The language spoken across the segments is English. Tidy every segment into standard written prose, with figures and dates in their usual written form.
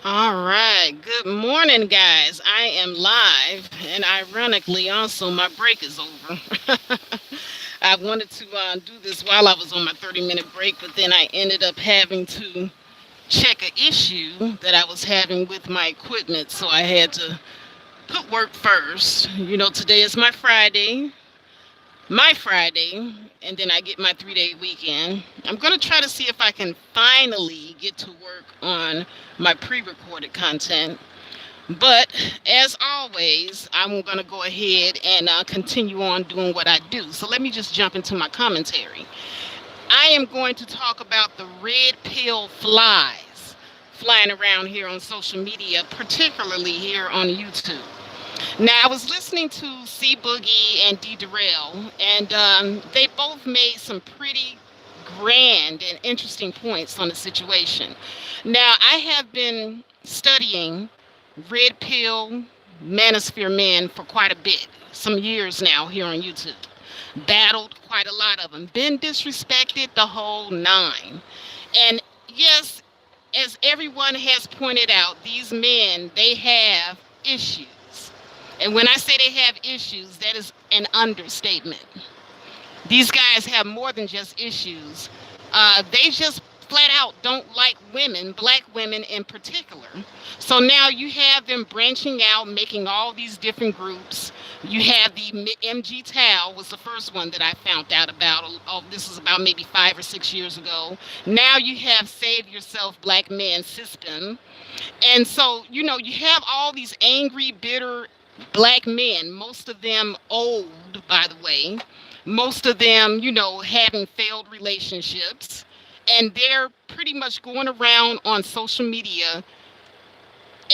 All right. Good morning, guys. I am live, and ironically, also, my break is over. I wanted to do this while I was on my 30-minute break, but then I ended up having to check an issue that I was having with my equipment, so I had to put work first. Today is my Friday, and then I get my 3-day weekend. I'm going to try to see if I can finally get to work on my pre recorded content. But as always, I'm going to go ahead and continue on doing what I do. So let me just jump into my commentary. I am going to talk about the red pill flies flying around here on social media, particularly here on YouTube. Now, I was listening to C Boogie and D Darrell, and they both made some pretty grand and interesting points on the situation. Now, I have been studying red pill manosphere men for quite a bit, some years now here on YouTube. Battled quite a lot of them, been disrespected the whole nine. And yes, as everyone has pointed out, these men, they have issues. And when I say they have issues, that is an understatement. These guys have more than just issues. They just flat out don't like women, black women in particular. So now you have them branching out, making all these different groups. You have the MG Tao was the first one that I found out about. Oh, this was about maybe 5 or 6 years ago. Now you have Save Yourself Black Men System. And so, you have all these angry, bitter black men, most of them old, by the way, most of them, having failed relationships. And they're pretty much going around on social media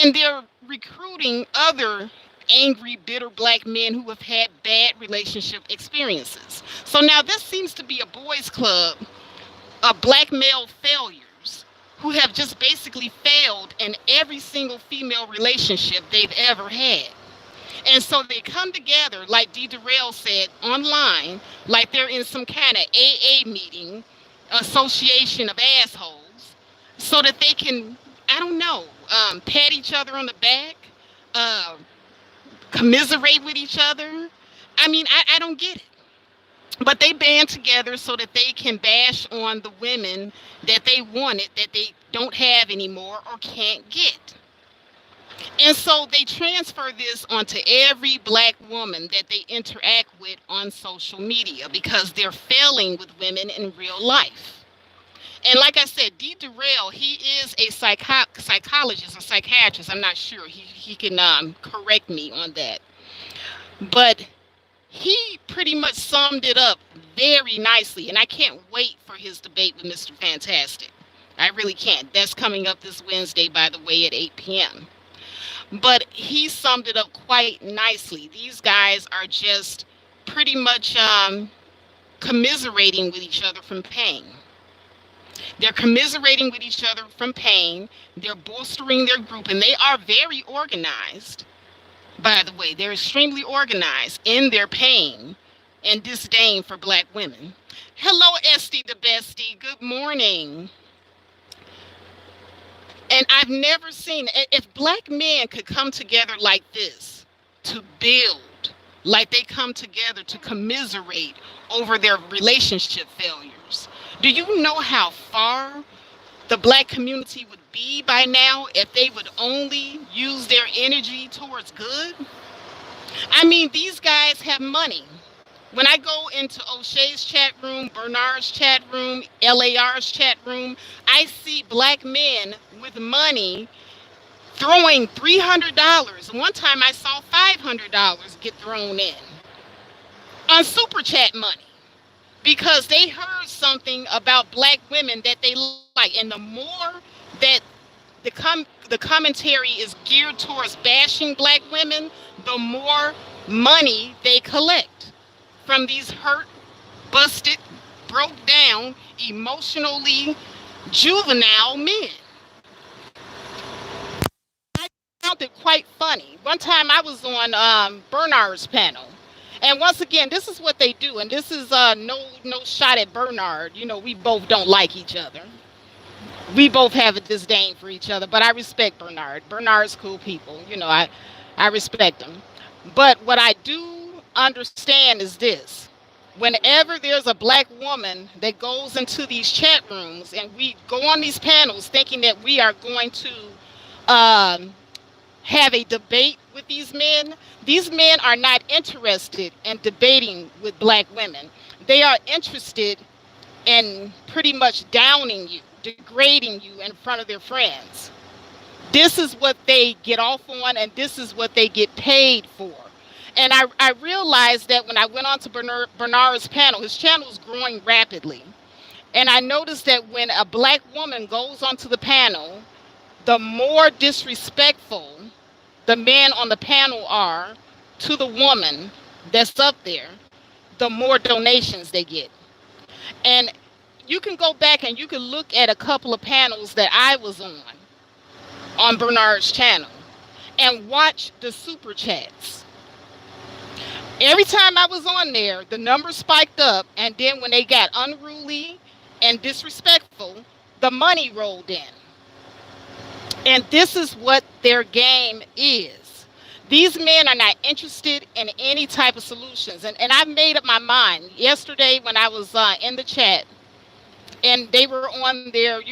and they're recruiting other angry, bitter black men who have had bad relationship experiences. So now this seems to be a boys' club of black male failures who have just basically failed in every single female relationship they've ever had. And so they come together, like D. Darrell said, online, like they're in some kind of AA meeting, association of assholes, so that they can, I don't know, pat each other on the back, uh, commiserate with each other. I mean, I don't get it. But they band together so that they can bash on the women that they wanted that they don't have anymore or can't get. And so they transfer this onto every black woman that they interact with on social media because they're failing with women in real life. And like I said, D. Darrell, he is a psychologist or psychiatrist. I'm not sure. He can correct me on that. But he pretty much summed it up very nicely. And I can't wait for his debate with Mr. Fantastic. I really can't. That's coming up this Wednesday, by the way, at 8 p.m. But he summed it up quite nicely. These guys are just pretty much commiserating with each other from pain. They're commiserating with each other from pain. They're bolstering their group, and they are very organized. By the way, they're extremely organized in their pain and disdain for black women. Hello, Esty the Bestie. Good morning. And I've never seen, if black men could come together like this to build, like they come together to commiserate over their relationship failures, do you know how far the black community would be by now if they would only use their energy towards good? I mean, these guys have money. When I go into O'Shea's chat room, Bernard's chat room, LAR's chat room, I see black men with money throwing $300. One time I saw $500 get thrown in on super chat money because they heard something about black women that they like. And the more that the commentary is geared towards bashing black women, the more money they collect from these hurt, busted, broke down, emotionally juvenile men. I found it quite funny. One time I was on Bernard's panel. And once again, this is what they do. And this is no shot at Bernard. We both don't like each other. We both have a disdain for each other, but I respect Bernard. Bernard's cool people. I respect him. But what I do understand is this. Whenever there's a black woman that goes into these chat rooms and we go on these panels thinking that we are going to um, have a debate with these men are not interested in debating with black women. They are interested in pretty much downing you, degrading you in front of their friends. This is what they get off on, and this is what they get paid for. And I realized that when I went on to Bernard's panel, his channel is growing rapidly. And I noticed that when a black woman goes onto the panel, the more disrespectful the men on the panel are to the woman that's up there, the more donations they get. And you can go back and you can look at a couple of panels that I was on Bernard's channel and watch the super chats. Every time I was on there, the numbers spiked up, and then when they got unruly and disrespectful, the money rolled in. And this is what their game is. These men are not interested in any type of solutions. And I made up my mind yesterday when I was in the chat, and they were on their,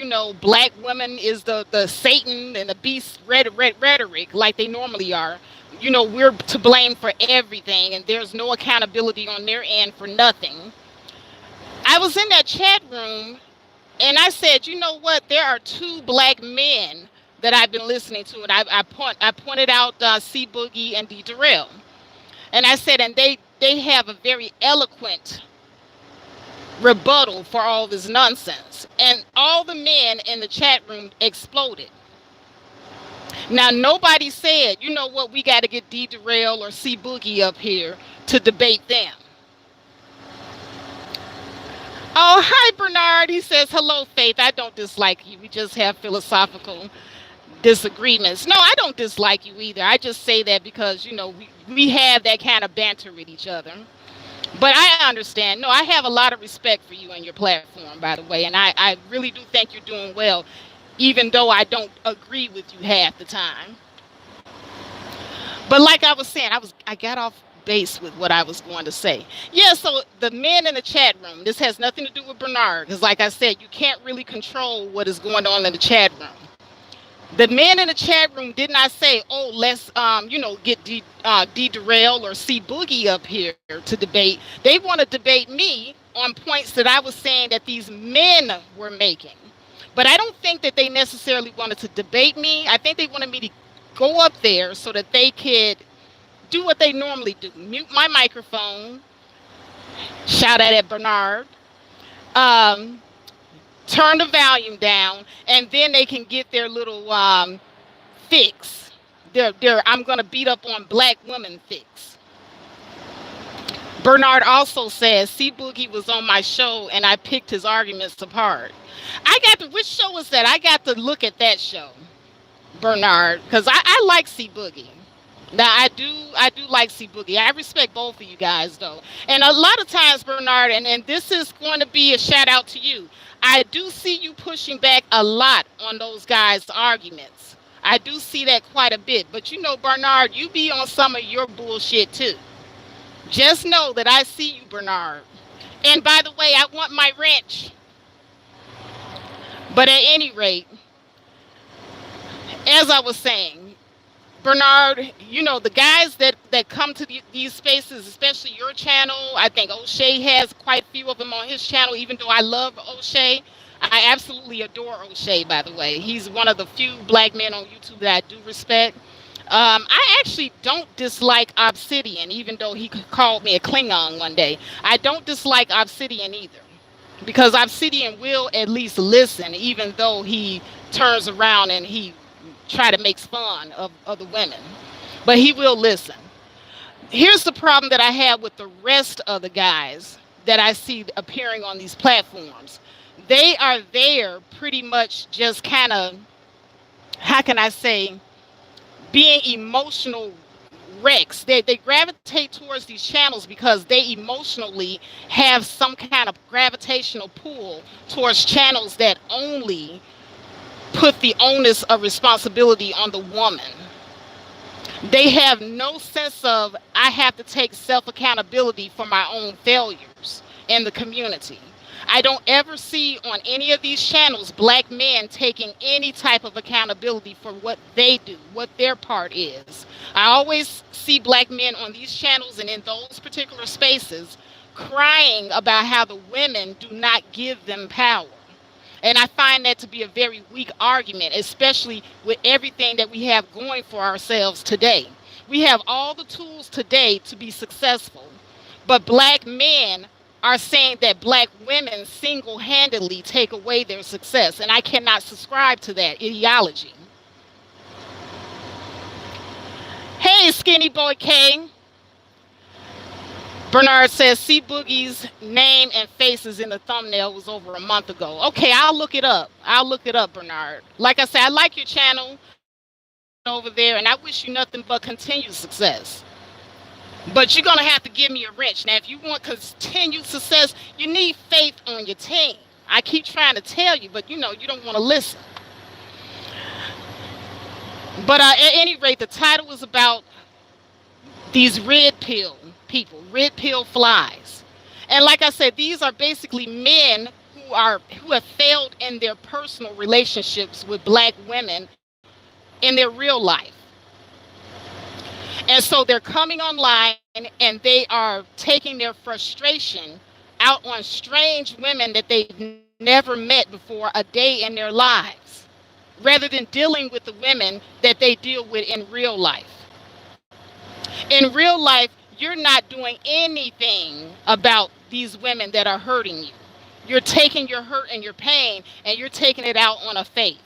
black women is the Satan and the beast rhetoric like they normally are. We're to blame for everything, and there's no accountability on their end for nothing. I was in that chat room, and I said, you know what? There are two black men that I've been listening to, and I pointed out C Boogie and D Darrell, and I said, and they have a very eloquent rebuttal for all this nonsense, and all the men in the chat room exploded. Now, nobody said, you know what, we got to get D Darrell or C Boogie up here to debate them. Oh, hi, Bernard. He says, hello, Faith. I don't dislike you. We just have philosophical disagreements. No, I don't dislike you either. I just say that because, we have that kind of banter with each other. But I understand. No, I have a lot of respect for you and your platform, by the way. And I really do think you're doing well, even though I don't agree with you half the time. But like I was saying, I got off base with what I was going to say. Yeah, so the men in the chat room, this has nothing to do with Bernard, because like I said, you can't really control what is going on in the chat room. The men in the chat room did not say, oh, let's, get D Darrell or C Boogie up here to debate. They want to debate me on points that I was saying that these men were making. But I don't think that they necessarily wanted to debate me. I think they wanted me to go up there so that they could do what they normally do. Mute my microphone, shout out at Bernard, turn the volume down, and then they can get their little fix. Their I'm going to beat up on black women fix. Bernard also says, C Boogie was on my show and I picked his arguments apart. Which show was that? I got to look at that show, Bernard, because I like C Boogie. Now, I do like C Boogie. I respect both of you guys, though. And a lot of times, Bernard, and this is going to be a shout out to you, I do see you pushing back a lot on those guys' arguments. I do see that quite a bit. But Bernard, you be on some of your bullshit, too. Just know that I see you, Bernard. And by the way, I want my wrench. But at any rate, as I was saying, Bernard, the guys that come to these spaces, especially your channel, I think O'Shea has quite a few of them on his channel, even though I love O'Shea. I absolutely adore O'Shea, by the way. He's one of the few black men on YouTube that I do respect. I actually don't dislike Obsidian, even though he called me a Klingon one day. I don't dislike Obsidian either, because Obsidian will at least listen, even though he turns around and he try to make fun of other women, but he will listen. Here's the problem that I have with the rest of the guys that I see appearing on these platforms. They are there pretty much just kind of, how can I say, being emotional wrecks. They gravitate towards these channels because they emotionally have some kind of gravitational pull towards channels that only put the onus of responsibility on the woman. They have no sense of, I have to take self accountability for my own failures in the community. I don't ever see on any of these channels black men taking any type of accountability for what they do, what their part is. I always see black men on these channels and in those particular spaces crying about how the women do not give them power. And I find that to be a very weak argument, especially with everything that we have going for ourselves today. We have all the tools today to be successful, but black men are saying that black women single-handedly take away their success, and I cannot subscribe to that ideology. Hey, Skinny Boy K. Bernard says, C Boogie's name and faces in the thumbnail was over a month ago. Okay, I'll look it up. I'll look it up, Bernard. Like I said, I like your channel over there, and I wish you nothing but continued success. But you're going to have to give me a wrench. Now, if you want continued success, you need faith on your team. I keep trying to tell you, but you don't want to listen. But at any rate, the title is about these red pill people, red pill flies. And like I said, these are basically men who have failed in their personal relationships with black women in their real life. And so they're coming online and they are taking their frustration out on strange women that they've never met before a day in their lives, rather than dealing with the women that they deal with in real life. In real life, you're not doing anything about these women that are hurting you. You're taking your hurt and your pain and you're taking it out on a Faith.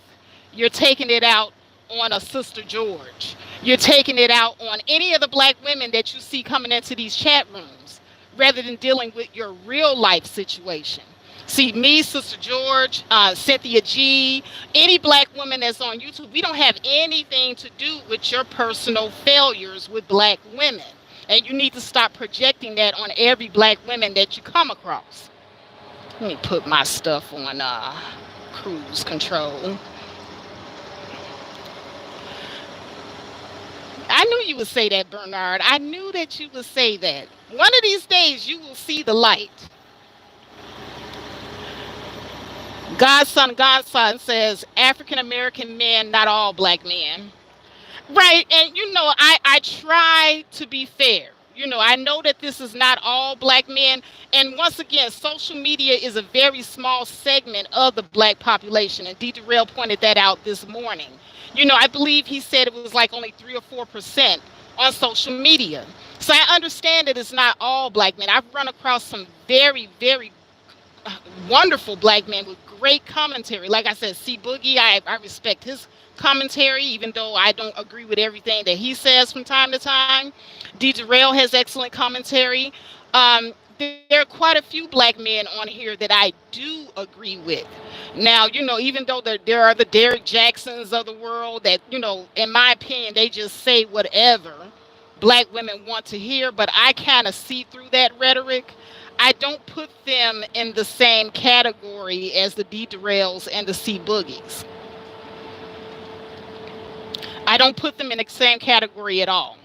You're taking it out on a Sister George. You're taking it out on any of the black women that you see coming into these chat rooms, rather than dealing with your real life situation. See, me, Sister George, Cynthia G, any black woman that's on YouTube, we don't have anything to do with your personal failures with black women. And you need to stop projecting that on every black woman that you come across. Let me put my stuff on cruise control. I knew you would say that, Bernard. I knew that you would say that. One of these days, you will see the light. Godson says, African American men, not all black men. Right, and I try to be fair. I know that this is not all black men. And once again, social media is a very small segment of the black population. And D. Durrell pointed that out this morning. I believe he said it was like only 3 or 4% on social media. So I understand that it's not all black men. I've run across some very, very wonderful black men with great commentary. Like I said, C Boogie, I respect his commentary, even though I don't agree with everything that he says from time to time. D. Durrell has excellent commentary. There are quite a few black men on here that I do agree with. Now, even though there are the Derek Jacksons of the world that, in my opinion, they just say whatever black women want to hear, but I kind of see through that rhetoric. I don't put them in the same category as the D. Durrells and the C. Boogies. I don't put them in the same category at all.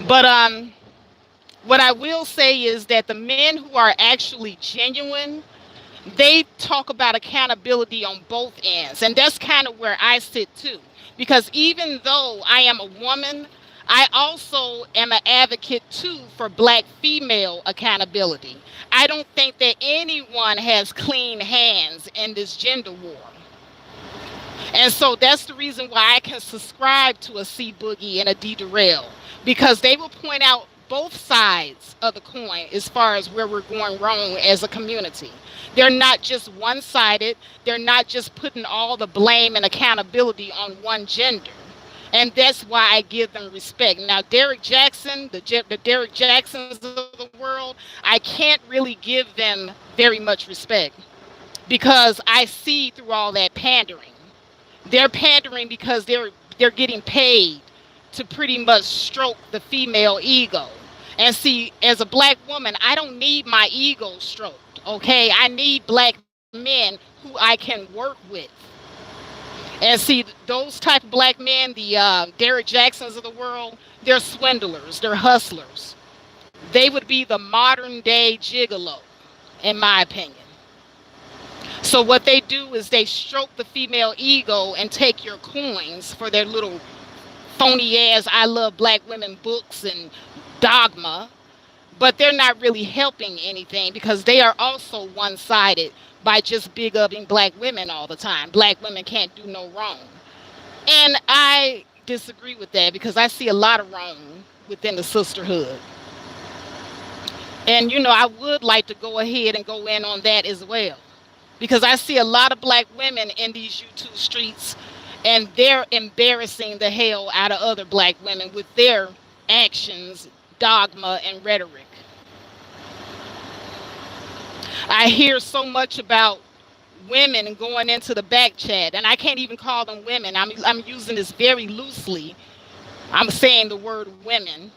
But what I will say is that the men who are actually genuine, they talk about accountability on both ends. And that's kind of where I sit too. Because even though I am a woman, I also am an advocate too for black female accountability. I don't think that anyone has clean hands in this gender war. And so that's the reason why I can subscribe to a C Boogie and a D Durrell, because they will point out both sides of the coin as far as where we're going wrong as a community. They're not just one-sided. They're not just putting all the blame and accountability on one gender. And that's why I give them respect. Now, Derek Jackson, the Derek Jacksons of the world, I can't really give them very much respect because I see through all that pandering. They're pandering because they're getting paid to pretty much stroke the female ego. And see, as a black woman, I don't need my ego stroked, okay? I need black men I can work with. And see, those type of black men, the Derek Jacksons of the world, they're swindlers, they're hustlers. They would be the modern day gigolo, in my opinion. So what they do is they stroke the female ego and take your coins for their little phony ass I love black women books and dogma, but they're not really helping anything because they are also one-sided by just big upping black women all the time. Black women can't do no wrong. And I disagree with that because I see a lot of wrong within the sisterhood. And I would like to go ahead and go in on that as well. Because I see a lot of black women in these YouTube streets and they're embarrassing the hell out of other black women with their actions, dogma, and rhetoric. I hear so much about women going into the back chat, and I can't even call them women. I'm using this very loosely. I'm saying the word women.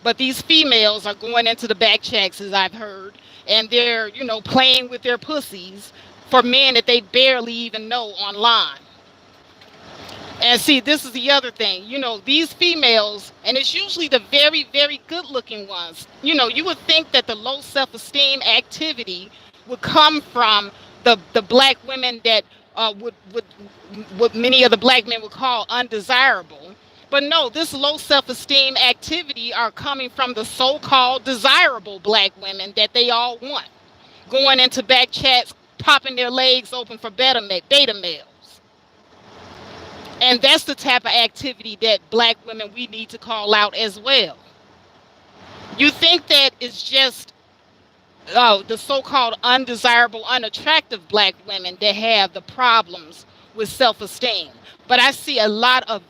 But these females are going into the back chats, as I've heard, and they're, playing with their pussies for men that they barely even know online. And see, this is the other thing. These females, and it's usually the very, very good-looking ones. You would think that the low self-esteem activity would come from the black women that would what many of the black men would call undesirable. But no, this low self-esteem activity are coming from the so-called desirable black women that they all want, going into back chats, popping their legs open for beta males. And that's the type of activity that black women we need to call out as well. You think that it's just the so-called undesirable, unattractive black women that have the problems with self-esteem. But I see a lot of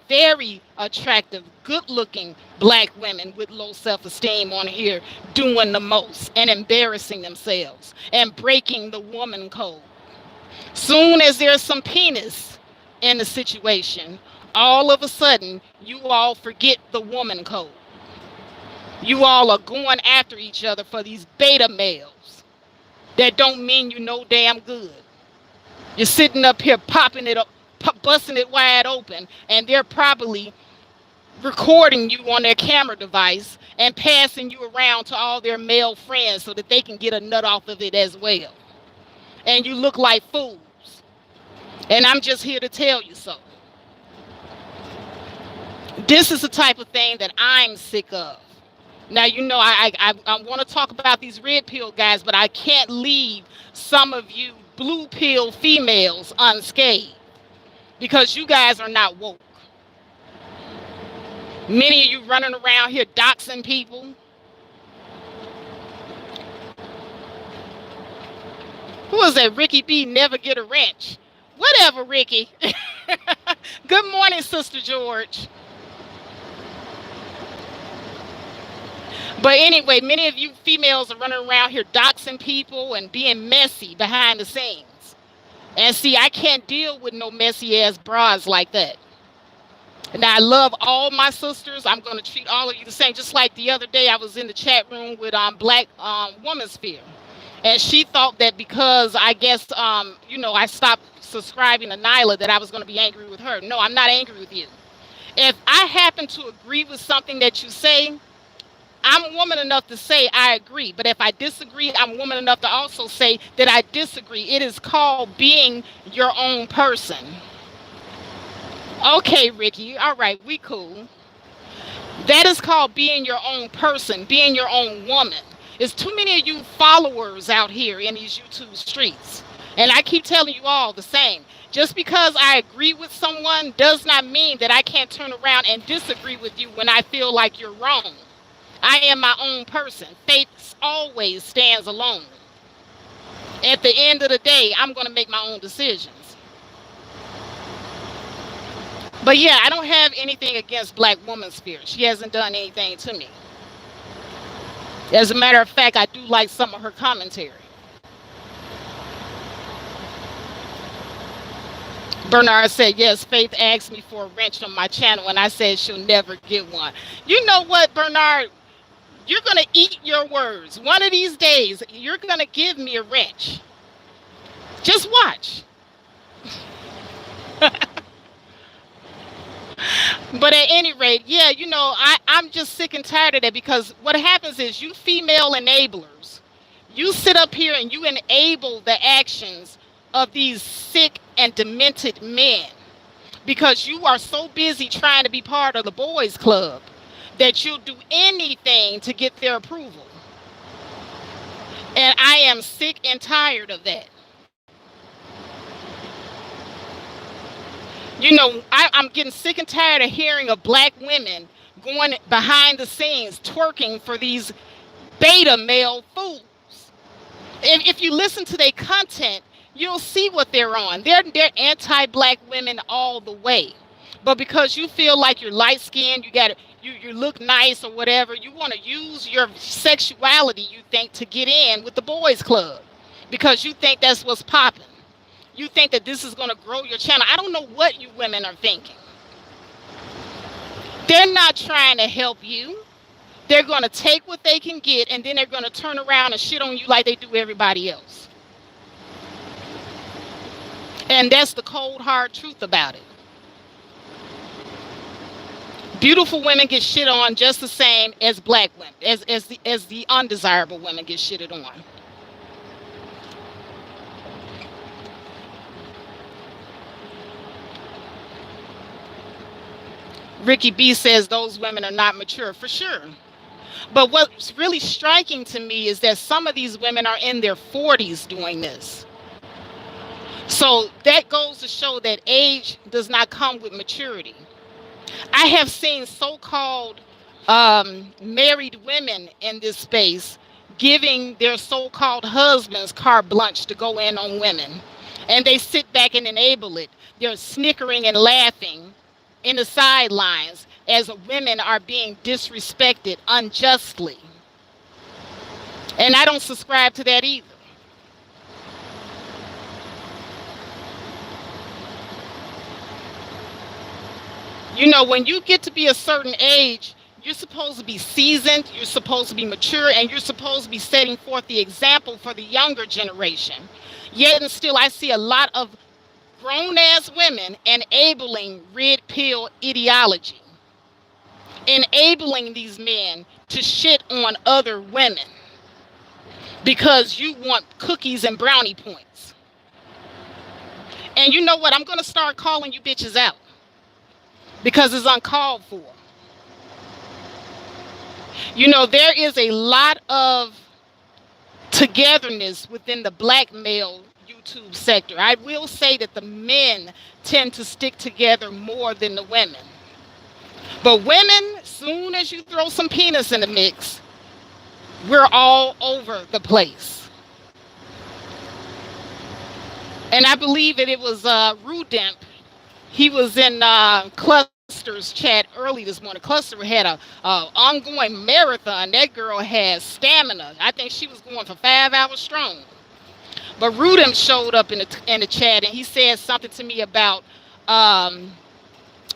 very attractive, good-looking black women with low self-esteem on here doing the most and embarrassing themselves and breaking the woman code. Soon as there's some penis in the situation, all of a sudden, you all forget the woman code. You all are going after each other for these beta males that don't mean you no damn good. You're sitting up here popping it up, busting it wide open, and they're probably recording you on their camera device and passing you around to all their male friends so that they can get a nut off of it as well. And you look like fools. And I'm just here to tell you so. This is the type of thing that I'm sick of. Now, I want to talk about these red pill guys, but I can't leave some of you blue pill females unscathed because you guys are not woke. Many of you running around here doxing people. Who is that? Ricky B. Never get a wrench. Whatever, Ricky. Good morning, Sister George. But anyway, many of you females are running around here doxing people and being messy behind the scenes. And see, I can't deal with no messy ass bras like that. And I love all my sisters. I'm going to treat all of you the same. Just like the other day, I was in the chat room with Black Woman Sphere. And she thought that because I guess, I stopped subscribing to Nyla that I was going to be angry with her. No, I'm not angry with you. If I happen to agree with something that you say, I'm woman enough to say I agree. But if I disagree, I'm woman enough to also say that I disagree. It is called being your own person. Okay, Ricky. All right, we cool. That is called being your own person, being your own woman. There's too many of you followers out here in these YouTube streets. And I keep telling you all the same. Just because I agree with someone does not mean that I can't turn around and disagree with you when I feel like you're wrong. I am my own person. Faith always stands alone. At the end of the day, I'm going to make my own decisions. But yeah, I don't have anything against Black Woman Sphere. She hasn't done anything to me. As a matter of fact, I do like some of her commentary. Bernard said, yes, Faith asked me for a wrench on my channel, and I said she'll never get one. You know what, Bernard? You're going to eat your words. One of these days, you're going to give me a wrench. Just watch. But at any rate, yeah, I'm just sick and tired of that, because what happens is, you female enablers, you sit up here and you enable the actions of these sick and demented men, because you are so busy trying to be part of the boys club that you'll do anything to get their approval. And I am sick and tired of that. I'm getting sick and tired of hearing of black women going behind the scenes twerking for these beta male fools. If you listen to their content, you'll see what they're on. They're anti-black women all the way. But because you feel like you're light skinned, you look nice or whatever, you want to use your sexuality, you think, to get in with the boys club, because you think that's what's popping. You think that this is going to grow your channel. I don't know what you women are thinking. They're not trying to help you. They're going to take what they can get, and then they're going to turn around and shit on you like they do everybody else. And that's the cold, hard truth about it. Beautiful women get shit on just the same as black women, as the undesirable women get shitted on. Ricky B says those women are not mature, for sure. But what's really striking to me is that some of these women are in their 40s doing this. So that goes to show that age does not come with maturity. I have seen so-called married women in this space giving their so-called husbands carte blanche to go in on women. And they sit back and enable it. They're snickering and laughing in the sidelines as women are being disrespected unjustly. And I don't subscribe to that either. When you get to be a certain age, you're supposed to be seasoned, you're supposed to be mature, and you're supposed to be setting forth the example for the younger generation. Yet and still, I see a lot of grown-ass women enabling red pill ideology, enabling these men to shit on other women because you want cookies and brownie points. And you know what? I'm going to start calling you bitches out, because it's uncalled for. There is a lot of togetherness within the black male YouTube sector. I will say that the men tend to stick together more than the women. But women, soon as you throw some penis in the mix, we're all over the place. And I believe that it was Rudemp. He was in Cluster's chat early this morning. Cluster had a ongoing marathon. That girl has stamina. I think she was going for 5 hours strong. But Rudem showed up in the chat, and he said something to me about I'm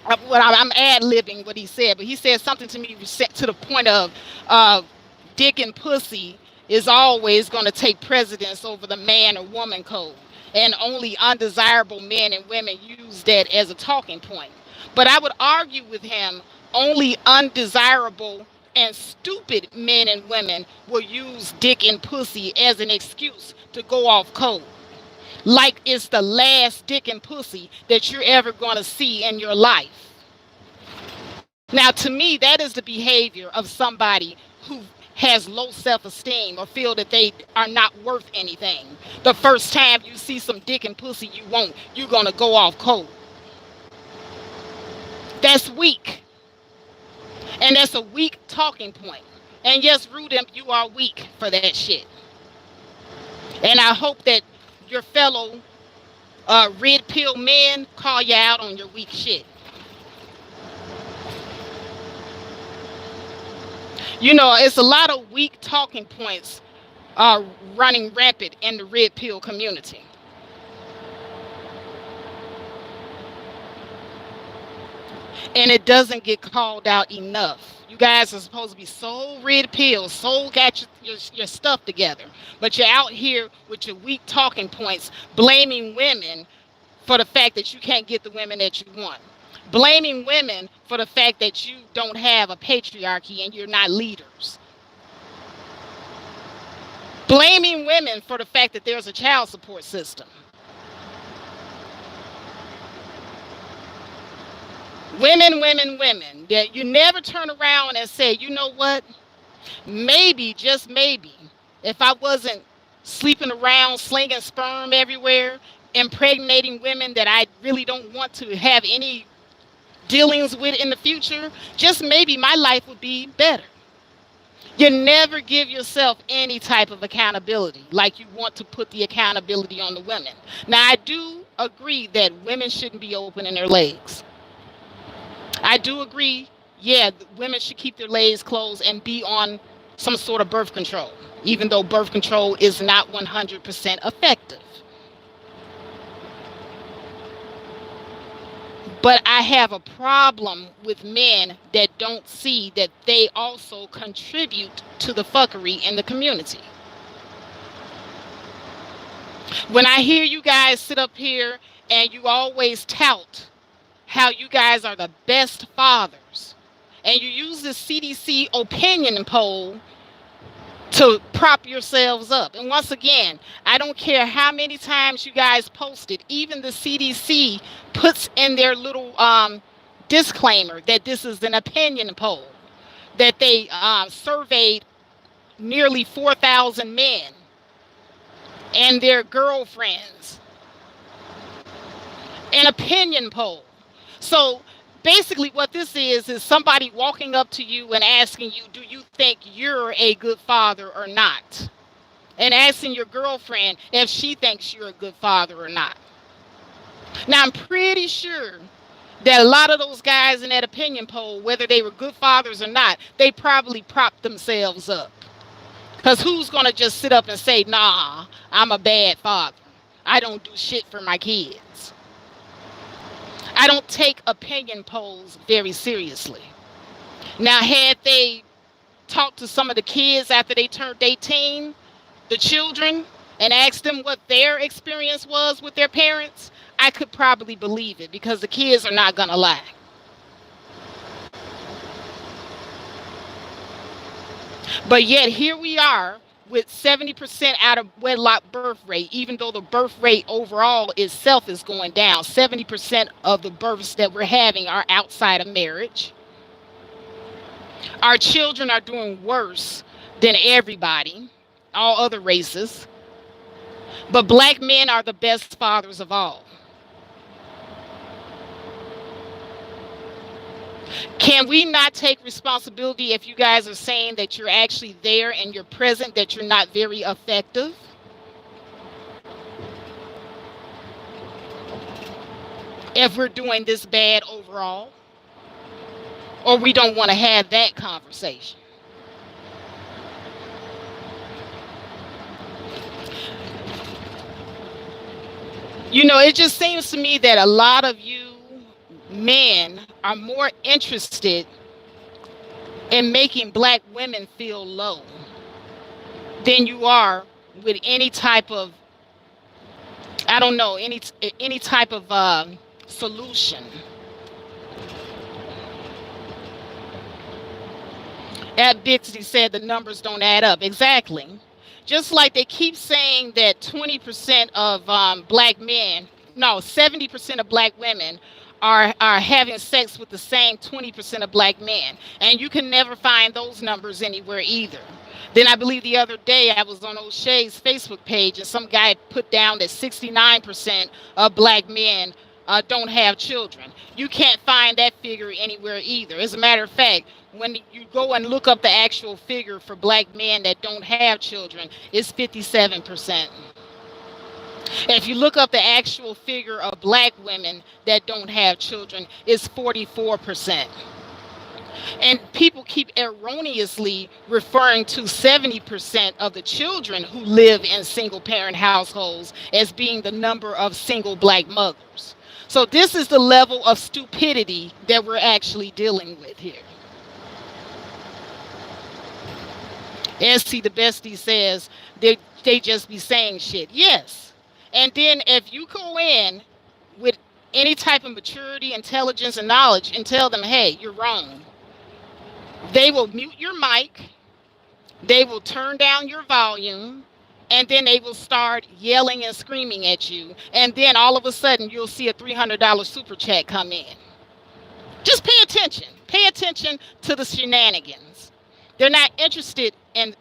ad-libbing what he said, but he said something to me to the point of dick and pussy is always going to take precedence over the man or woman code, and only undesirable men and women use that as a talking point. But I would argue with him, only undesirable and stupid men and women will use dick and pussy as an excuse to go off code. Like it's the last dick and pussy that you're ever going to see in your life. Now, to me, that is the behavior of somebody who has low self-esteem or feel that they are not worth anything. The first time you see some dick and pussy you're going to go off code. That's weak. And that's a weak talking point. And yes, Rudemp, you are weak for that shit. And I hope that your fellow red pill men call you out on your weak shit. It's a lot of weak talking points running rampant in the red pill community. and it doesn't get called out enough. You guys are supposed to be so red pill, so got your stuff together, but you're out here with your weak talking points, blaming women for the fact that you can't get the women that you want, blaming women for the fact that you don't have a patriarchy and you're not leaders, blaming women for the fact that there's a child support system. Women, women, women. That you never turn around and say, you know what? Maybe, just maybe, if I wasn't sleeping around, slinging sperm everywhere, impregnating women that I really don't want to have any dealings with in the future, just maybe my life would be better. You never give yourself any type of accountability like you want to put the accountability on the women. Now, I do agree that women shouldn't be opening their legs. I do agree, yeah, women should keep their legs closed and be on some sort of birth control, even though birth control is not 100% effective. But I have a problem with men that don't see that they also contribute to the fuckery in the community. When I hear you guys sit up here and you always tout how you guys are the best fathers, and you use the CDC opinion poll to prop yourselves up. And once again, I don't care how many times you guys post it, even the CDC puts in their little disclaimer that this is an opinion poll, that they surveyed nearly 4,000 men and their girlfriends. An opinion poll. So basically what this is somebody walking up to you and asking you, do you think you're a good father or not? And asking your girlfriend if she thinks you're a good father or not. Now, I'm pretty sure that a lot of those guys in that opinion poll, whether they were good fathers or not, they probably propped themselves up. Because who's going to just sit up and say, nah, I'm a bad father. I don't do shit for my kids. I don't take opinion polls very seriously. Now, had they talked to some of the kids after they turned 18, the children, and asked them what their experience was with their parents, I could probably believe it, because the kids are not going to lie. But yet here we are with 70% out of wedlock birth rate, even though the birth rate overall itself is going down. 70% of the births that we're having are outside of marriage. Our children are doing worse than everybody, all other races. But black men are the best fathers of all. Can we not take responsibility if you guys are saying that you're actually there and you're present, that you're not very effective? If we're doing this bad overall? Or we don't want to have that conversation? You know, it just seems to me that a lot of you men are more interested in making black women feel low than you are with any type of, I don't know, any type of solution. At Bixby said the numbers don't add up. Exactly. Just like they keep saying that 20% of black men, no, 70% of black women are having sex with the same 20% of black men. And you can never find those numbers anywhere either. Then I believe the other day I was on O'Shea's Facebook page and some guy put down that 69% of black men don't have children. You can't find that figure anywhere either. As a matter of fact, when you go and look up the actual figure for black men that don't have children, it's 57%. If you look up the actual figure of black women that don't have children, it's 44%. And people keep erroneously referring to 70% of the children who live in single parent households as being the number of single black mothers. So this is the level of stupidity that we're actually dealing with here. SC the bestie says they just be saying shit. Yes. And then if you go in with any type of maturity, intelligence, and knowledge and tell them, hey, you're wrong, they will mute your mic, they will turn down your volume, and then they will start yelling and screaming at you. And then all of a sudden, you'll see a $300 super chat come in. Just pay attention. Pay attention to the shenanigans. They're not interested in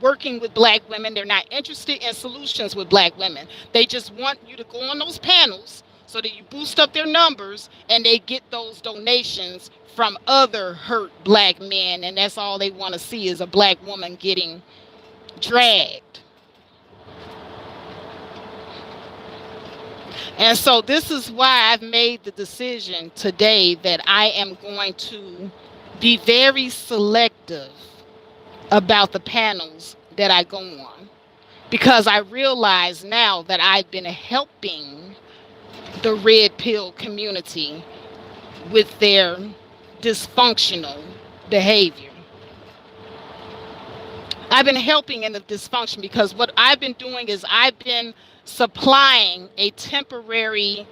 working with black women. They're not interested in solutions with black women. They just want you to go on those panels so that you boost up their numbers and they get those donations from other hurt black men. And that's all they want to see is a black woman getting dragged. And so this is why I've made the decision today that I am going to be very selective about the panels that I go on, because I realize now that I've been helping the red pill community with their dysfunctional behavior. I've been helping in the dysfunction because what I've been doing is I've been supplying a temporary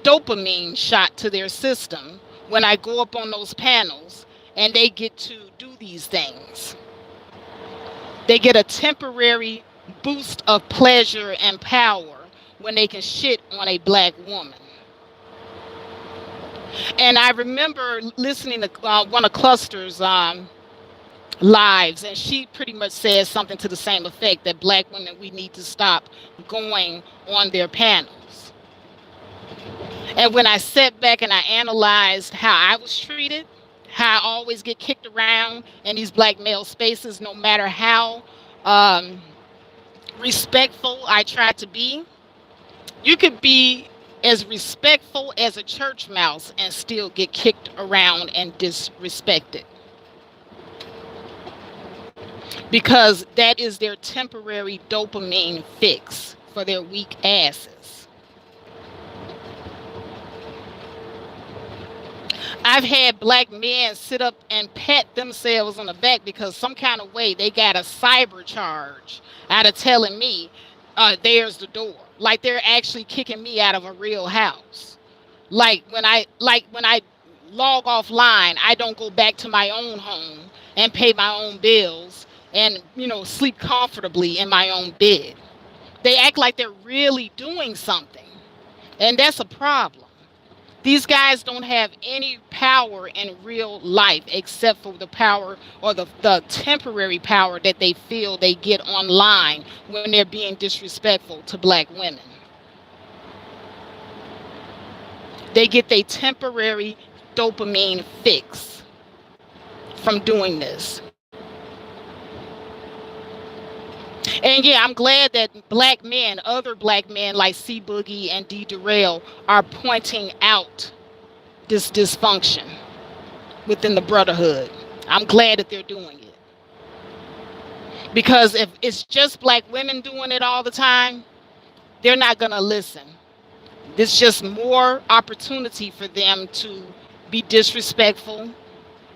dopamine shot to their system when I go up on those panels and they get to do these things. They get a temporary boost of pleasure and power when they can shit on a black woman. And I remember listening to one of Cluster's lives, and she pretty much says something to the same effect, that black women, we need to stop going on their panels. And when I sat back and I analyzed how I was treated, how I always get kicked around in these black male spaces, no matter how respectful I try to be. You could be as respectful as a church mouse and still get kicked around and disrespected, because that is their temporary dopamine fix for their weak asses. I've had black men sit up and pat themselves on the back because some kind of way they got a cyber charge out of telling me, there's the door. Like they're actually kicking me out of a real house. Like when I log offline, I don't go back to my own home and pay my own bills and, sleep comfortably in my own bed. They act like they're really doing something, and that's a problem. These guys don't have any power in real life except for the power or the temporary power that they feel they get online when they're being disrespectful to black women. They get their temporary dopamine fix from doing this. And yeah, I'm glad that black men, other black men like C Boogie and D Darrell, are pointing out this dysfunction within the brotherhood. I'm glad that they're doing it. Because if it's just black women doing it all the time, they're not going to listen. It's just more opportunity for them to be disrespectful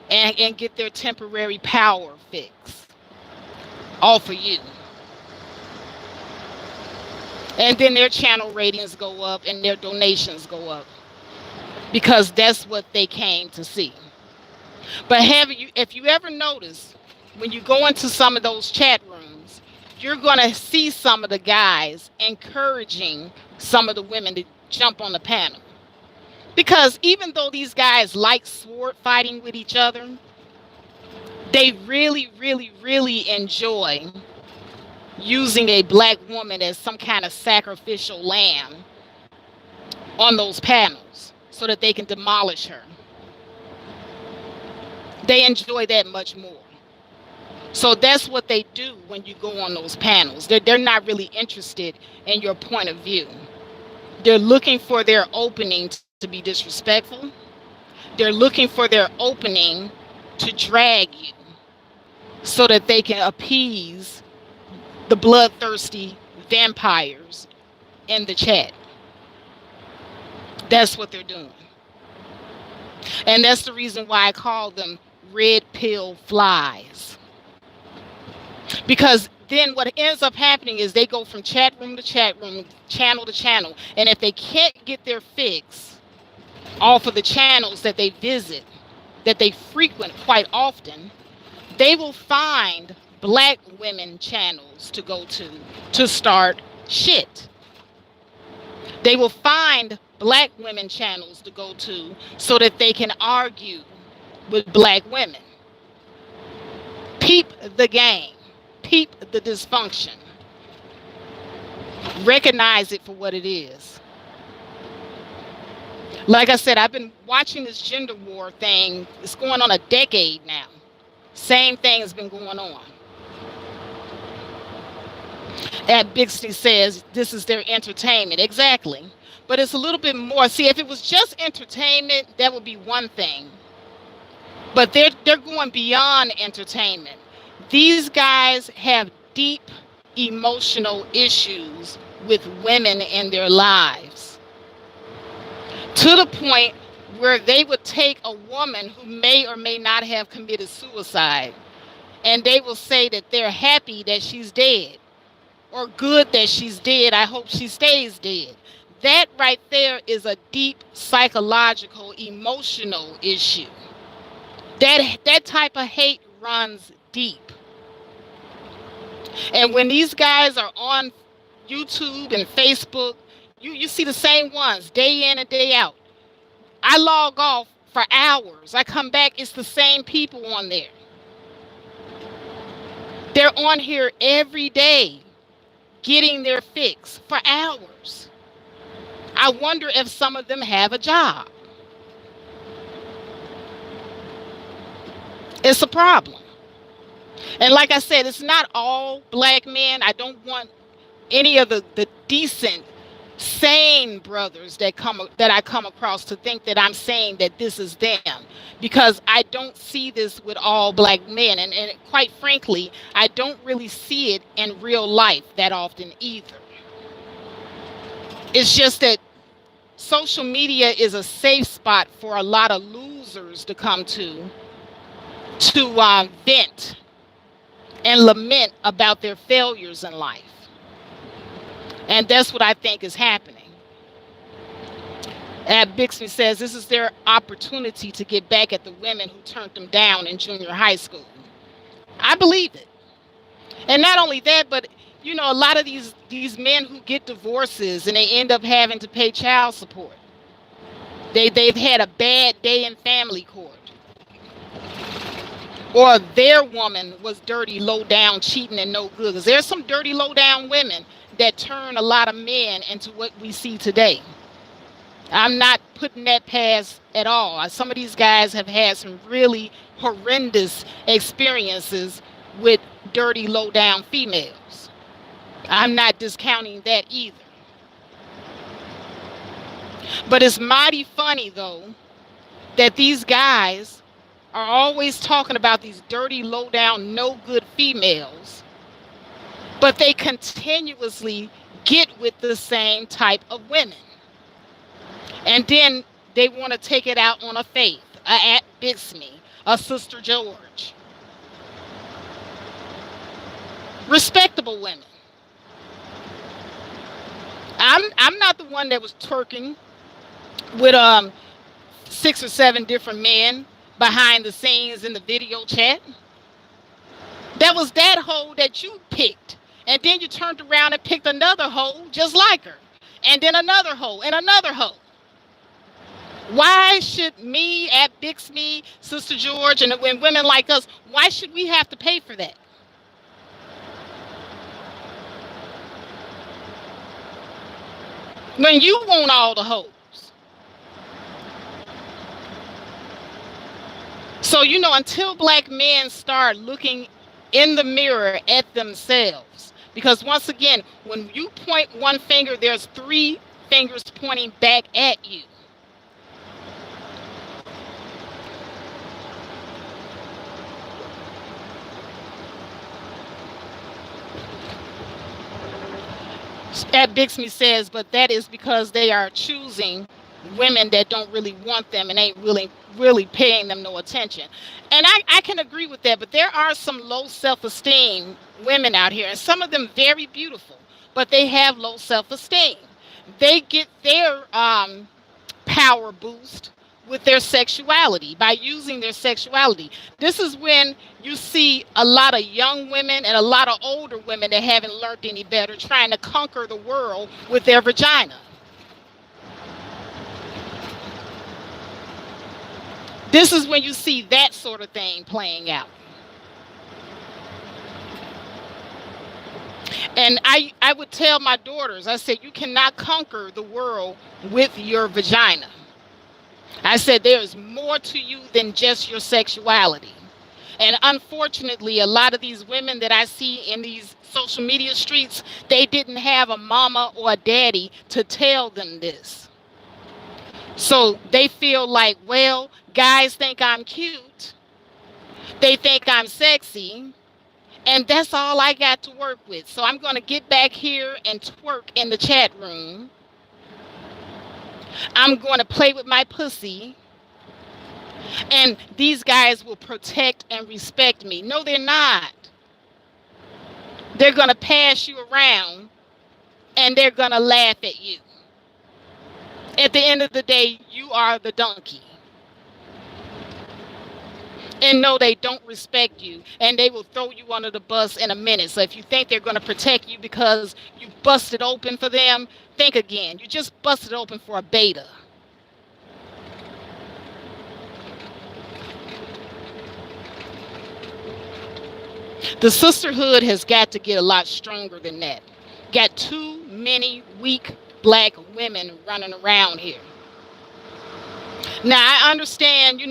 and get their temporary power fix. All for you. And then their channel ratings go up and their donations go up, because that's what they came to see. But if you ever notice, when you go into some of those chat rooms, you're going to see some of the guys encouraging some of the women to jump on the panel. Because even though these guys like sword fighting with each other, they really, really, really enjoy using a black woman as some kind of sacrificial lamb on those panels so that they can demolish her. They enjoy that much more. So that's what they do when you go on those panels. They're not really interested in your point of view. They're looking for their opening to be disrespectful. They're looking for their opening to drag you so that they can appease the bloodthirsty vampires in the chat. That's what they're doing. And that's the reason why I call them red pill flies. Because then what ends up happening is they go from chat room to chat room, channel to channel. And if they can't get their fix off of the channels that they visit, that they frequent quite often, they will find black women channels to go to start shit. They will find black women channels to go to so that they can argue with black women. Peep the game. Peep the dysfunction. Recognize it for what it is. Like I said, I've been watching this gender war thing. It's going on a decade now. Same thing has been going on. At Bixby says this is their entertainment. Exactly. But it's a little bit more. See, if it was just entertainment, that would be one thing. But they're going beyond entertainment. These guys have deep emotional issues with women in their lives, to the point where they would take a woman who may or may not have committed suicide, and they will say that they're happy that she's dead, or good that she's dead. I hope she stays dead. That right there is a deep psychological, emotional issue. That type of hate runs deep. And when these guys are on YouTube and Facebook, you see the same ones day in and day out. I log off for hours. I come back, it's the same people on there. They're on here every day getting their fix for hours. I wonder if some of them have a job. It's a problem. And like I said, it's not all black men. I don't want any of the decent, sane brothers that I come across to think that I'm saying that this is them, because I don't see this with all black men. And quite frankly, I don't really see it in real life that often either. It's just that social media is a safe spot for a lot of losers to come to vent and lament about their failures in life. And that's what I think is happening. Bixby says this is their opportunity to get back at the women who turned them down in junior high school. I believe it. And not only that, but you know, a lot of these men who get divorces and they end up having to pay child support. They've had a bad day in family court. Or their woman was dirty, low down, cheating, and no good. Because there's some dirty, low down women that turn a lot of men into what we see today. I'm not putting that past at all. Some of these guys have had some really horrendous experiences with dirty, low down females. I'm not discounting that either. But it's mighty funny, though, that these guys are always talking about these dirty, low down, no good females, but they continuously get with the same type of women. And then they want to take it out on a Faith, a Aunt Bixby, a Sister George. Respectable women. I'm not the one that was twerking with 6 or 7 different men behind the scenes in the video chat. That was that hoe that you picked. And then you turned around and picked another hoe just like her. And then another hoe and another hoe. Why should me, at Bixby, Sister George, and when women like us, why should we have to pay for that? When you want all the hoes. So, you know, until black men start looking in the mirror at themselves, because once again, when you point one finger, there's 3 fingers pointing back at you. At Bixby says, but that is because they are choosing women that don't really want them and ain't really paying them no attention. And I can agree with that, but there are some low self-esteem women out here, and some of them very beautiful, but they have low self-esteem. They get their power boost with their sexuality, by using their sexuality. This is when you see a lot of young women and a lot of older women that haven't learned any better trying to conquer the world with their vagina. This is when you see that sort of thing playing out. And I would tell my daughters, I said, you cannot conquer the world with your vagina. I said, there's more to you than just your sexuality. And unfortunately, a lot of these women that I see in these social media streets, they didn't have a mama or a daddy to tell them this. So they feel like, well, guys think I'm cute, they think I'm sexy, and that's all I got to work with. So I'm going to get back here and twerk in the chat room. I'm going to play with my pussy, and these guys will protect and respect me. No, they're not. They're going to pass you around, and they're going to laugh at you. At the end of the day, you are the donkey. And no, they don't respect you, and they will throw you under the bus in a minute. So if you think they're going to protect you because you busted open for them, think again. You just busted open for a beta. The sisterhood has got to get a lot stronger than that. Got too many weak black women running around here. Now, I understand,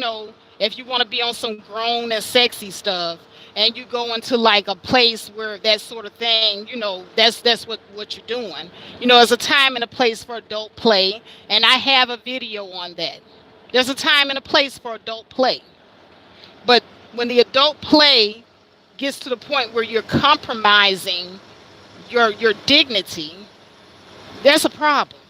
if you want to be on some grown and sexy stuff, and you go into like a place where that sort of thing, that's what you're doing. There's a time and a place for adult play, and I have a video on that. There's a time and a place for adult play. But when the adult play gets to the point where you're compromising your dignity, there's a problem.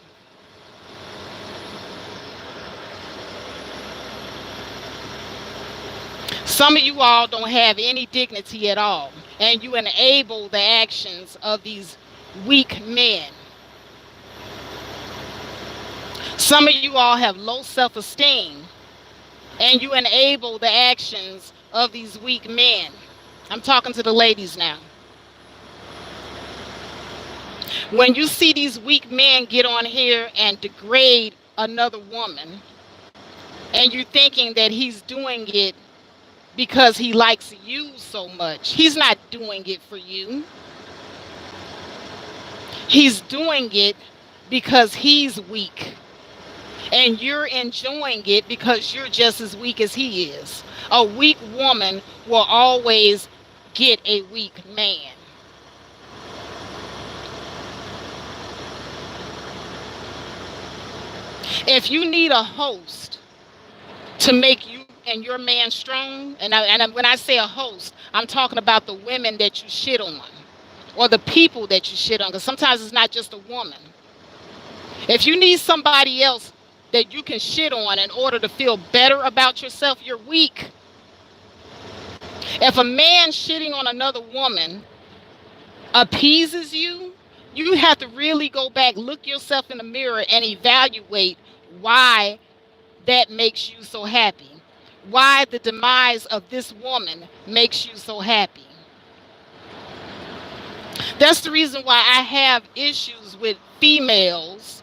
Some of you all don't have any dignity at all, and you enable the actions of these weak men. Some of you all have low self-esteem, and you enable the actions of these weak men. I'm talking to the ladies now. When you see these weak men get on here and degrade another woman, and you're thinking that he's doing it because he likes you so much, he's not doing it for you. He's doing it because he's weak, and you're enjoying it because you're just as weak as he is. A weak woman will always get a weak man. If you need a host to make you and your man strong, and when I say a host, I'm talking about the women that you shit on, or the people that you shit on, because sometimes it's not just a woman. If you need somebody else that you can shit on in order to feel better about yourself, you're weak. If a man shitting on another woman appeases you, you have to really go back, look yourself in the mirror, and evaluate why that makes you so happy. Why the demise of this woman makes you so happy. That's the reason why I have issues with females,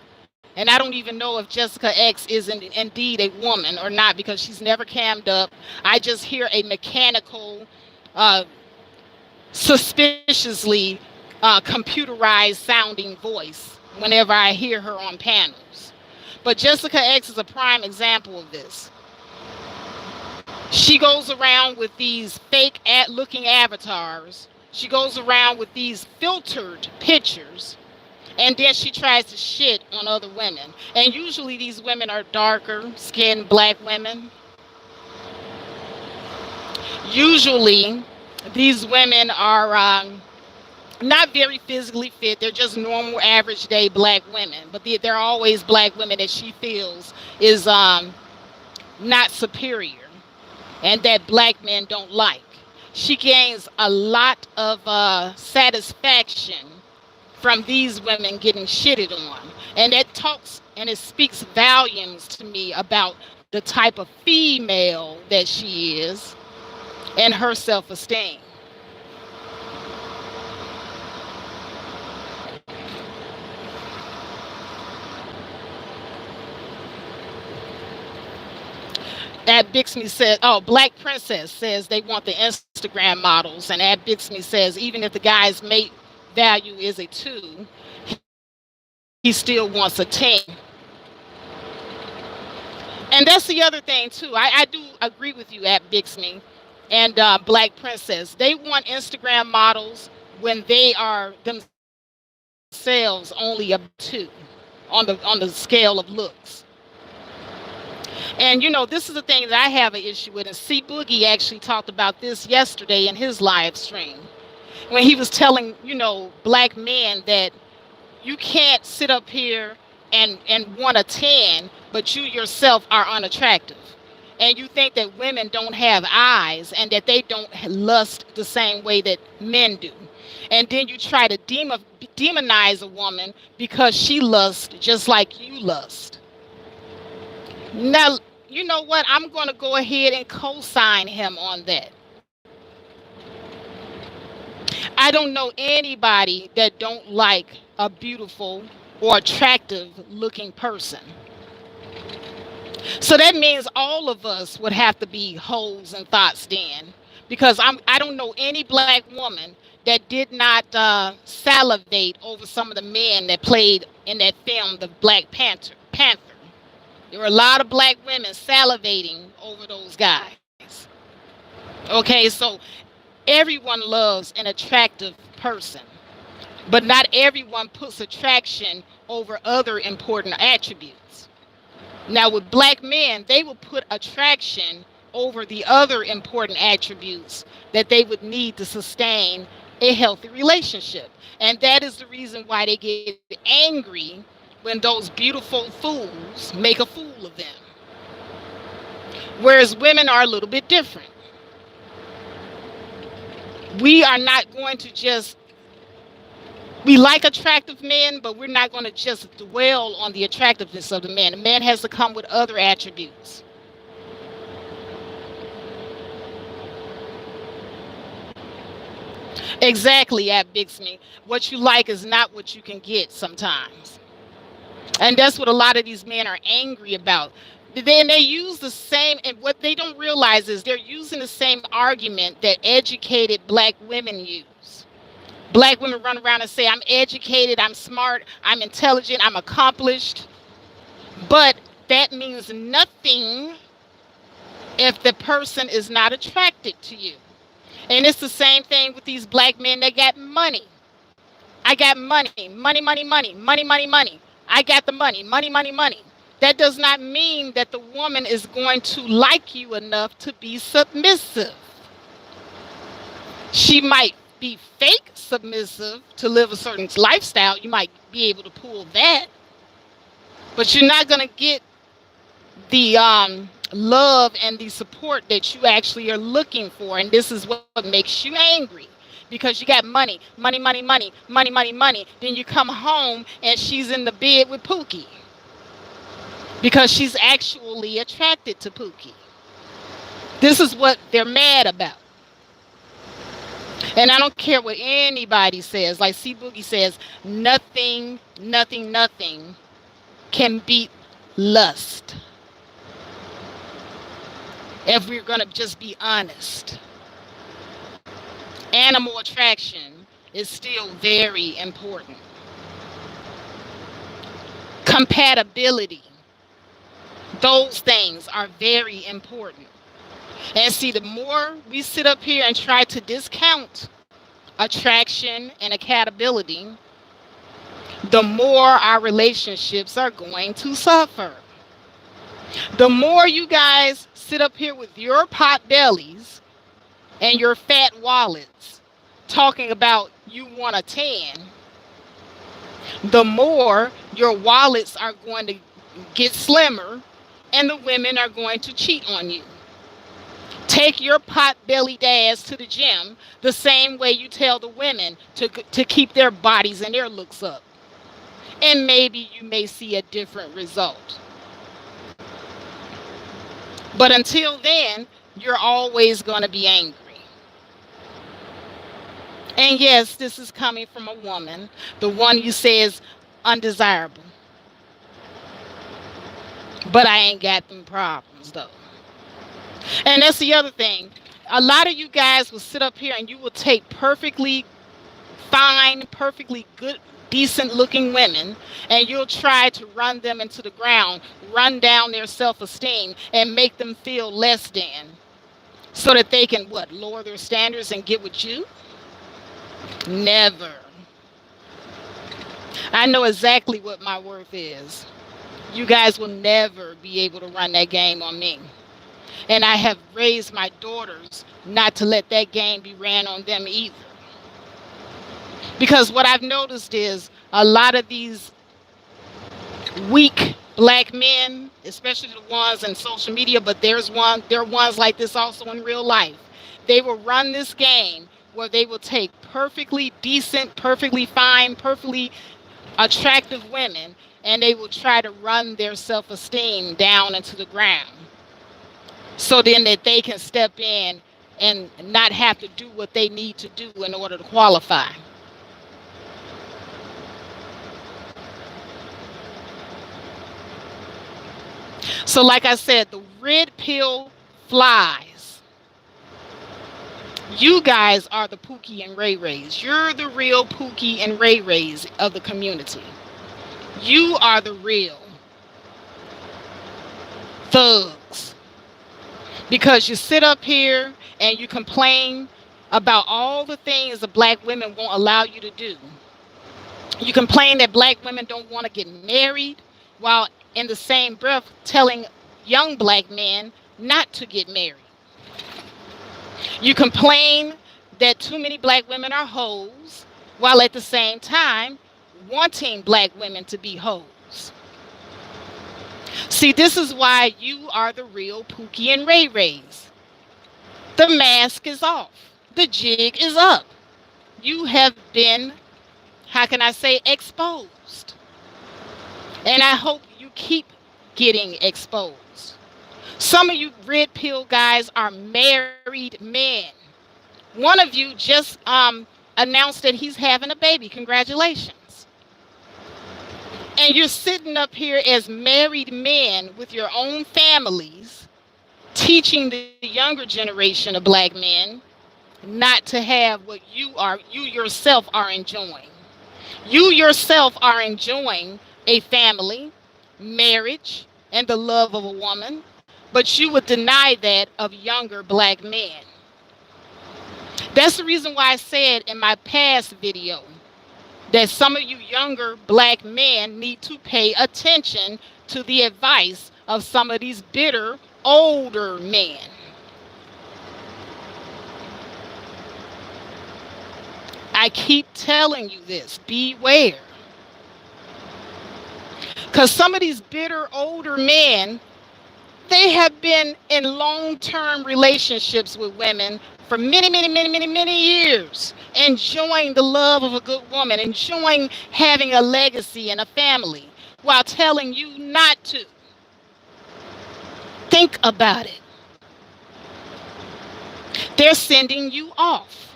and I don't even know if Jessica X is indeed a woman or not, because she's never cammed up. I just hear a mechanical, suspiciously computerized sounding voice whenever I hear her on panels. But Jessica X is a prime example of this. She goes around with these fake looking avatars. She goes around with these filtered pictures, and then she tries to shit on other women. And usually these women are darker skinned black women. Usually these women are not very physically fit. They're just normal, average day black women. But they're always black women that she feels is not superior and that black men don't like. She gains a lot of satisfaction from these women getting shitted on. And that talks and it speaks volumes to me about the type of female that she is and her self esteem. Ad Bixby says, oh, Black Princess says they want the Instagram models. And Ad Bixby says, even if the guy's mate value is a 2, he still wants a 10. And that's the other thing, too. I do agree with you, Ad Bixby and Black Princess. They want Instagram models when they are themselves only a 2 on the scale of looks. And you know, this is the thing that I have an issue with. And C Boogie actually talked about this yesterday in his live stream when he was telling, you know, black men that you can't sit up here and want a 10, but you yourself are unattractive. And you think that women don't have eyes and that they don't lust the same way that men do. And then you try to demonize a woman because she lusts just like you lust. Now, you know what? I'm going to go ahead and co-sign him on that. I don't know anybody that don't like a beautiful or attractive looking person. So that means all of us would have to be hoes and thoughts then, because I don't know any black woman that did not salivate over some of the men that played in that film, The Black Panther. There were a lot of black women salivating over those guys. Okay, so everyone loves an attractive person, but not everyone puts attraction over other important attributes. Now, with black men, they will put attraction over the other important attributes that they would need to sustain a healthy relationship. And that is the reason why they get angry when those beautiful fools make a fool of them. Whereas women are a little bit different. We are not going to just, we like attractive men, but we're not going to just dwell on the attractiveness of the man. The man has to come with other attributes. Exactly, Ab Bixby. What you like is not what you can get sometimes. And that's what a lot of these men are angry about. Then they use the same, and what they don't realize is they're using the same argument that educated black women use. Black women run around and say, I'm educated, I'm smart, I'm intelligent, I'm accomplished. But that means nothing if the person is not attracted to you. And it's the same thing with these black men that got money. I got money, money, money, money, money, money, money. I got the money, money, money, money. That does not mean that the woman is going to like you enough to be submissive. She might be fake submissive to live a certain lifestyle. You might be able to pull that. But you're not going to get the love and the support that you actually are looking for. And this is what makes you angry. Because you got money, money, money, money, money, money, money. Then you come home and she's in the bed with Pookie. Because she's actually attracted to Pookie. This is what they're mad about. And I don't care what anybody says. Like C Boogie says, nothing, nothing, nothing can beat lust. If we're going to just be honest. Animal attraction is still very important. Compatibility. Those things are very important. And see, the more we sit up here and try to discount attraction and compatibility, the more our relationships are going to suffer. The more you guys sit up here with your pot bellies and your fat wallets talking about you want a 10, the more your wallets are going to get slimmer and the women are going to cheat on you. Take your pot-bellied ass to the gym the same way you tell the women to keep their bodies and their looks up. And maybe you may see a different result. But until then, you're always going to be angry. And yes, this is coming from a woman, the one you say is undesirable. But I ain't got them problems though. And that's the other thing. A lot of you guys will sit up here and you will take perfectly fine, perfectly good, decent looking women, and you'll try to run them into the ground, run down their self-esteem, and make them feel less than, so that they can what? Lower their standards and get with you? Never. I know exactly what my worth is. You guys will never be able to run that game on me. And I have raised my daughters not to let that game be ran on them either. Because what I've noticed is a lot of these weak black men, especially the ones in social media, but there are ones like this also in real life. They will run this game where they will take perfectly decent, perfectly fine, perfectly attractive women, and they will try to run their self-esteem down into the ground, so then that they can step in and not have to do what they need to do in order to qualify. So like I said, the red pill flies. You guys are the Pookie and Ray Rays. You're the real Pookie and Ray Rays of the community. You are the real thugs. Because you sit up here and you complain about all the things the black women won't allow you to do. You complain that black women don't want to get married, while in the same breath telling young black men not to get married. You complain that too many black women are hoes, while at the same time wanting black women to be hoes. See, this is why you are the real Pookie and Ray Rays. The mask is off. The jig is up. You have been, how can I say, exposed. And I hope you keep getting exposed. Some of you red pill guys are married men. One of you just announced that he's having a baby. Congratulations. And you're sitting up here as married men with your own families, teaching the younger generation of black men not to have what you yourself are enjoying. You yourself are enjoying a family, marriage, and the love of a woman, but you would deny that of younger black men. That's the reason why I said in my past video that some of you younger black men need to pay attention to the advice of some of these bitter older men. I keep telling you this, beware. Because some of these bitter older men, they have been in long-term relationships with women for many years, enjoying the love of a good woman, enjoying having a legacy and a family, while telling you not to. Think about it. They're sending you off.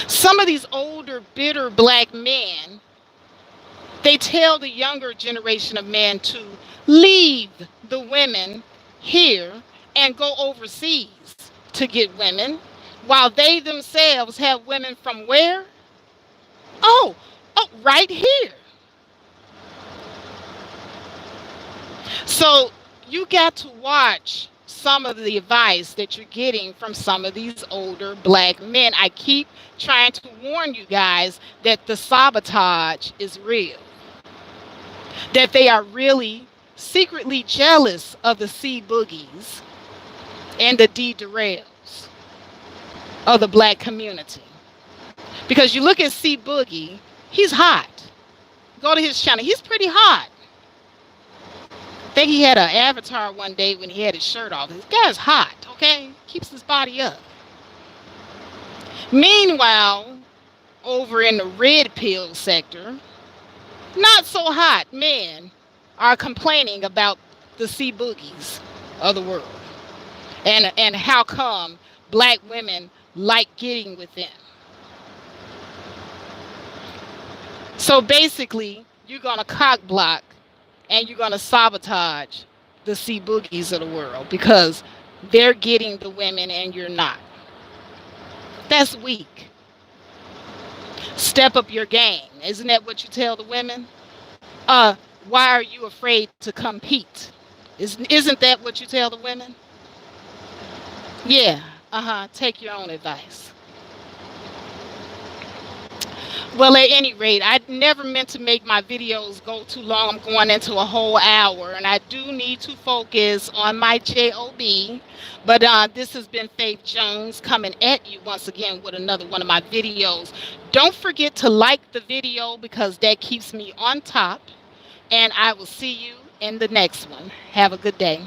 Some of these older, bitter black men, they tell the younger generation of men to leave the women here and go overseas to get women, while they themselves have women from where? Oh, right here. So you got to watch some of the advice that you're getting from some of these older black men. I keep trying to warn you guys that the sabotage is real. That they are really secretly jealous of the C Boogies and the D Durrells. of the black community. Because you look at C Boogie, he's hot. Go to his channel, he's pretty hot. I think he had an avatar one day when he had his shirt off. This guy's hot, okay? Keeps his body up. Meanwhile, over in the red pill sector, not so hot men are complaining about the C Boogies of the world. And how come black women like getting with them. So basically, you're going to cock block and you're going to sabotage the C Boogies of the world because they're getting the women and you're not. That's weak. Step up your game. Isn't that what you tell the women? Why are you afraid to compete? Isn't that what you tell the women? Yeah, take your own advice. Well, at any rate, I never meant to make my videos go too long. I'm going into a whole hour, and I do need to focus on my job. But this has been Faith Jones coming at you once again with another one of my videos. Don't forget to like the video because that keeps me on top. And I will see you in the next one. Have a good day.